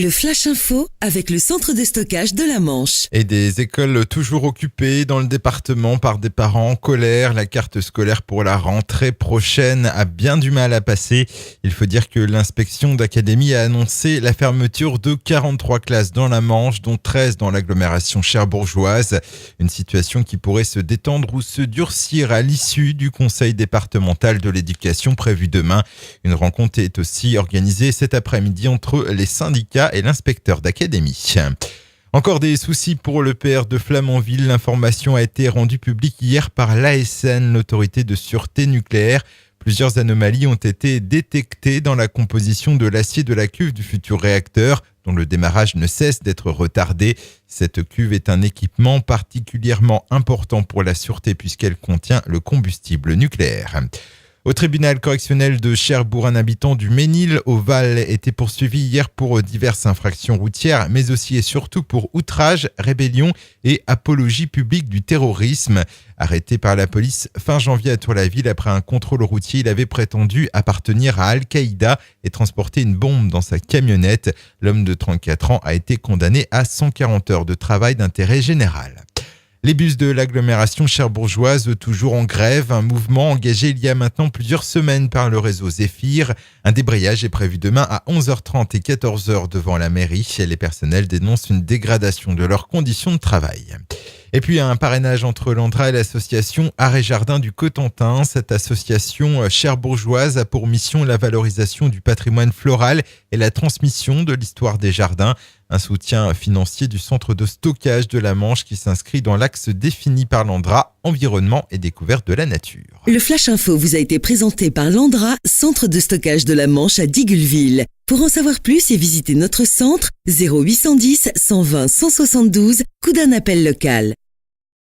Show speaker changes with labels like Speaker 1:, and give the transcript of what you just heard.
Speaker 1: Le Flash Info avec le centre de stockage de la Manche.
Speaker 2: Et des écoles toujours occupées dans le département par des parents en colère. La carte scolaire pour la rentrée prochaine a bien du mal à passer. Il faut dire que l'inspection d'académie a annoncé la fermeture de 43 classes dans la Manche, dont 13 dans l'agglomération cherbourgeoise. Une situation qui pourrait se détendre ou se durcir à l'issue du conseil départemental de l'éducation prévu demain. Une rencontre est aussi organisée cet après-midi entre les syndicats et l'inspecteur d'académie. Encore des soucis pour le PR de Flamanville. L'information a été rendue publique hier par l'ASN, l'autorité de sûreté nucléaire. Plusieurs anomalies ont été détectées dans la composition de l'acier de la cuve du futur réacteur, dont le démarrage ne cesse d'être retardé. Cette cuve est un équipement particulièrement important pour la sûreté puisqu'elle contient le combustible nucléaire. Au tribunal correctionnel de Cherbourg, un habitant du Ménil au Val était poursuivi hier pour diverses infractions routières, mais aussi et surtout pour outrage, rébellion et apologie publique du terrorisme. Arrêté par la police fin janvier à Tour-la-Ville après un contrôle routier, il avait prétendu appartenir à Al-Qaïda et transporter une bombe dans sa camionnette. L'homme de 34 ans a été condamné à 140 heures de travail d'intérêt général. Les bus de l'agglomération cherbourgeoise toujours en grève, un mouvement engagé il y a maintenant plusieurs semaines par le réseau Zéphyr. Un débrayage est prévu demain à 11h30 et 14h devant la mairie. Les personnels dénoncent une dégradation de leurs conditions de travail. Et puis un parrainage entre l'Andra et l'association Arrêt Jardin du Cotentin. Cette association cherbourgeoise a pour mission la valorisation du patrimoine floral et la transmission de l'histoire des jardins. Un soutien financier du centre de stockage de la Manche qui s'inscrit dans l'axe défini par l'Andra, environnement et découverte de la nature.
Speaker 1: Le Flash Info vous a été présenté par l'Andra, centre de stockage de la Manche à Digoulville. Pour en savoir plus et visiter notre centre, 0810 120 172, coup d'un appel local.